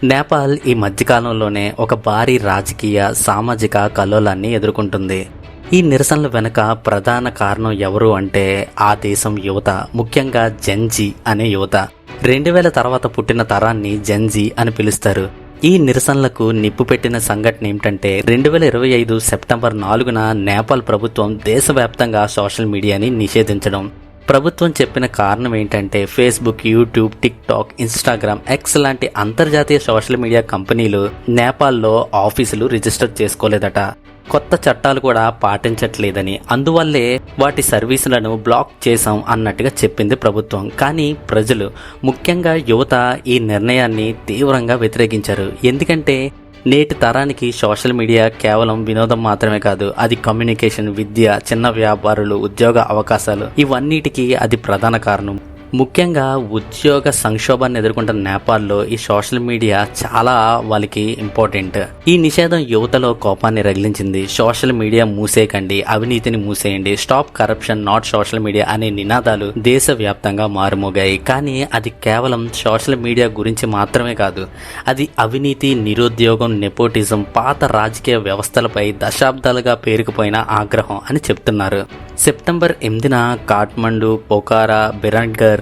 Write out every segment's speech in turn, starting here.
నేపాల్ ఈ మధ్యకాలంలోనే ఒక భారీ రాజకీయ సామాజిక కల్లోలాన్ని ఎదుర్కొంటుంది. ఈ నిరసనల వెనుక ప్రధాన కారణం ఎవరు అంటే ఆ దేశం యువత, ముఖ్యంగా జెన్జీ అనే యువత. 2000 తర్వాత పుట్టిన తరాన్ని జెన్జీ అని పిలుస్తారు. ఈ నిరసనలకు నిప్పు పెట్టిన సంఘటన ఏమిటంటే 2025 సెప్టెంబర్ 4న నేపాల్ ప్రభుత్వం దేశవ్యాప్తంగా సోషల్ మీడియాని నిషేధించడం. ప్రభుత్వం చెప్పిన కారణం ఏంటంటే Facebook, YouTube, TikTok, Instagram, X లాంటి అంతర్జాతీయ సోషల్ మీడియా కంపెనీలు నేపాల్లో ఆఫీసులు రిజిస్టర్ చేసుకోలేదట. కొత్త చట్టాలు కూడా పాటించట్లేదని, అందువల్లే వాటి సర్వీసులను బ్లాక్ చేశాం అన్నట్టుగా చెప్పింది ప్రభుత్వం. కానీ ప్రజలు, ముఖ్యంగా యువత ఈ నిర్ణయాన్ని తీవ్రంగా వ్యతిరేకించారు. ఎందుకంటే నేటి తరానికి సోషల్ మీడియా కేవలం వినోదం మాత్రమే కాదు, అది కమ్యూనికేషన్, విద్య, చిన్న వ్యాపారులు, ఉద్యోగ అవకాశాలు, ఇవన్నిటికీ అది ప్రధాన కారణం. ముఖ్యంగా ఉద్యోగ సంక్షోభాన్ని ఎదుర్కొంటున్న నేపాల్లో ఈ సోషల్ మీడియా చాలా వాళ్ళకి ఇంపార్టెంట్. ఈ నిషేధం యువతలో కోపాన్ని రగిలించింది. సోషల్ మీడియా మూసేయకండి, అవినీతిని మూసేయండి, stop corruption, not social media అనే నినాదాలు దేశవ్యాప్తంగా మారుమోగాయి. కానీ అది కేవలం సోషల్ మీడియా గురించి మాత్రమే కాదు, అది అవినీతి, నిరుద్యోగం, నెపోటిజం, పాత రాజకీయ వ్యవస్థలపై దశాబ్దాలుగా పేరుకుపోయిన ఆగ్రహం అని చెప్తున్నారు. సెప్టెంబర్ 8న కాఠ్మండు, పోఖారా, బిరాట్ఘర్,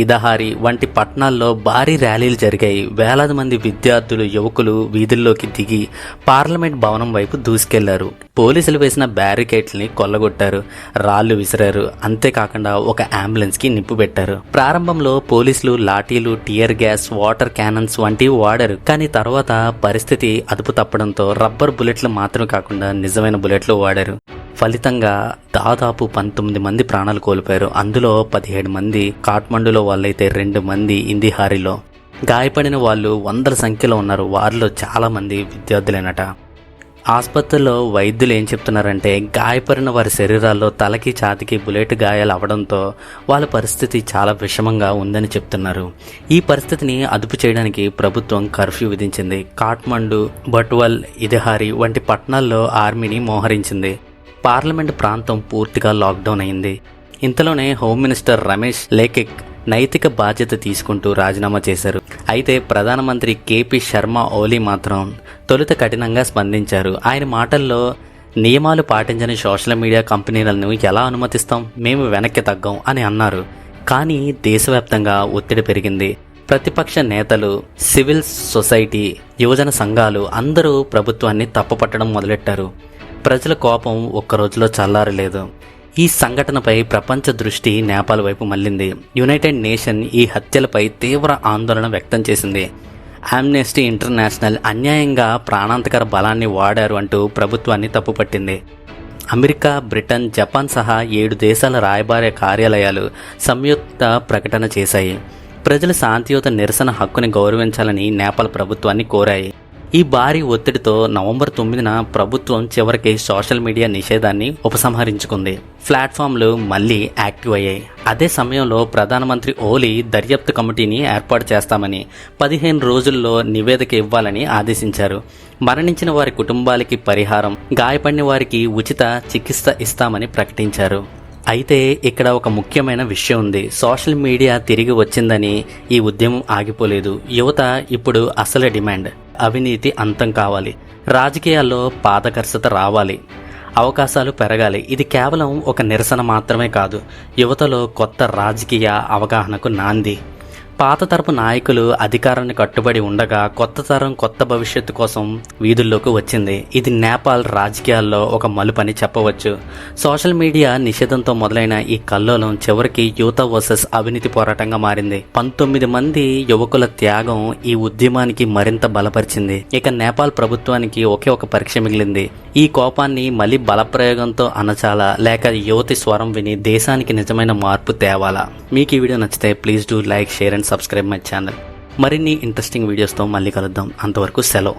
ఇదహారి వంటి పట్టణాల్లో భారీ ర్యాలీలు జరిగాయి. వేలాది మంది విద్యార్థులు, యువకులు వీధుల్లోకి దిగి పార్లమెంట్ భవనం వైపు దూసుకెళ్లారు. పోలీసులు వేసిన బ్యారికేడ్లని కొల్లగొట్టారు, రాళ్లు విసిరారు. అంతేకాకుండా ఒక అంబులెన్స్ కి నిప్పు పెట్టారు. ప్రారంభంలో పోలీసులు లాఠీలు, టియర్ గ్యాస్, వాటర్ క్యానన్స్ వంటివి వాడారు. కానీ తర్వాత పరిస్థితి అదుపు తప్పడంతో రబ్బర్ బుల్లెట్లు మాత్రమే కాకుండా నిజమైన బుల్లెట్లు వాడారు. ఫలితంగా దాదాపు 19 మంది ప్రాణాలు కోల్పోయారు. అందులో 17 మంది కాఠ్మండులో వాళ్ళైతే 2 మంది ఇందిహారిలో. గాయపడిన వాళ్ళు వందల సంఖ్యలో ఉన్నారు. వారిలో చాలా మంది విద్యార్థులేనట. ఆసుపత్రిలో వైద్యులు ఏం చెప్తున్నారంటే గాయపడిన వారి శరీరాల్లో తలకి, ఛాతికి బుల్లెట్ గాయాలు అవడంతో వాళ్ళ పరిస్థితి చాలా విషమంగా ఉందని చెప్తున్నారు. ఈ పరిస్థితిని అదుపు చేయడానికి ప్రభుత్వం కర్ఫ్యూ విధించింది. కాఠ్మండు, బట్వల్, ఇదహారి వంటి పట్టణాల్లో ఆర్మీని మోహరించింది. పార్లమెంటు ప్రాంతం పూర్తిగా లాక్డౌన్ అయింది. ఇంతలోనే హోమ్ మినిస్టర్ రమేష్ లేఖిక్ నైతిక బాధ్యత తీసుకుంటూ రాజీనామా చేశారు. అయితే ప్రధానమంత్రి కేపీ శర్మ ఓలీ మాత్రం తొలుత కఠినంగా స్పందించారు. ఆయన మాటల్లో, నియమాలు పాటించని సోషల్ మీడియా కంపెనీలను ఎలా అనుమతిస్తాం, మేము వెనక్కి తగ్గం అని అన్నారు. కానీ దేశవ్యాప్తంగా ఒత్తిడి పెరిగింది. ప్రతిపక్ష నేతలు, సివిల్ సొసైటీ, యువజన సంఘాలు అందరూ ప్రభుత్వాన్ని తప్పుపట్టడం మొదలెట్టారు. ప్రజల కోపం ఒక్కరోజులో చల్లారలేదు. ఈ సంఘటనపై ప్రపంచ దృష్టి నేపాల్ వైపు మళ్లింది. యునైటెడ్ నేషన్ ఈ హత్యలపై తీవ్ర ఆందోళన వ్యక్తం చేసింది. ఆమ్నెస్టీ ఇంటర్నేషనల్ అన్యాయంగా ప్రాణాంతకర బలాన్ని వాడారు అంటూ ప్రభుత్వాన్ని తప్పుపట్టింది. అమెరికా, బ్రిటన్, జపాన్ సహా 7 దేశాల రాయబార కార్యాలయాలు సంయుక్త ప్రకటన చేశాయి. ప్రజలు శాంతియుత నిరసన హక్కుని గౌరవించాలని నేపాల్ ప్రభుత్వాన్ని కోరాయి. ఈ భారీ ఒత్తిడితో నవంబర్ 9న ప్రభుత్వం చివరికి సోషల్ మీడియా నిషేధాన్ని ఉపసంహరించుకుంది. ప్లాట్ఫామ్లు మళ్లీ యాక్టివ్ అయ్యాయి. అదే సమయంలో ప్రధానమంత్రి ఓలీ దర్యాప్తు కమిటీని ఏర్పాటు చేస్తామని, 15 రోజుల్లో నివేదిక ఇవ్వాలని ఆదేశించారు. మరణించిన వారి కుటుంబాలకి పరిహారం, గాయపడిన వారికి ఉచిత చికిత్స ఇస్తామని ప్రకటించారు. అయితే ఇక్కడ ఒక ముఖ్యమైన విషయం ఉంది. సోషల్ మీడియా తిరిగి వచ్చిందని ఈ ఉద్యమం ఆగిపోలేదు. యువత ఇప్పుడు అసలు డిమాండ్ అవినీతి అంతం కావాలి, రాజకీయాల్లో పారదర్శకత రావాలి, అవకాశాలు పెరగాలి. ఇది కేవలం ఒక నిరసన మాత్రమే కాదు, యువతలో కొత్త రాజకీయ అవగాహనకు నాంది. పాత తరపు నాయకులు అధికారాన్ని కట్టుబడి ఉండగా కొత్త తరం కొత్త భవిష్యత్తు కోసం వీధుల్లోకి వచ్చింది. ఇది నేపాల్ రాజకీయాల్లో ఒక మలుపని చెప్పవచ్చు. సోషల్ మీడియా నిషేధంతో మొదలైన ఈ కల్లోలం చివరికి యువత వర్సెస్ అవినీతి పోరాటంగా మారింది. 19 మంది యువకుల త్యాగం ఈ ఉద్యమానికి మరింత బలపరిచింది. ఇక నేపాల్ ప్రభుత్వానికి ఒకే ఒక పరీక్ష మిగిలింది. ఈ కోపాన్ని మళ్ళీ బలప్రయోగంతో అణచాలా, లేక యువతి స్వరం విని దేశానికి నిజమైన మార్పు తేవాలా? మీకు ఈ వీడియో నచ్చితే please do like, share and subscribe my channel. మరిన్ని ఇంట్రెస్టింగ్ వీడియోస్తో మళ్ళీ కలుద్దాం. అంతవరకు సెలవు.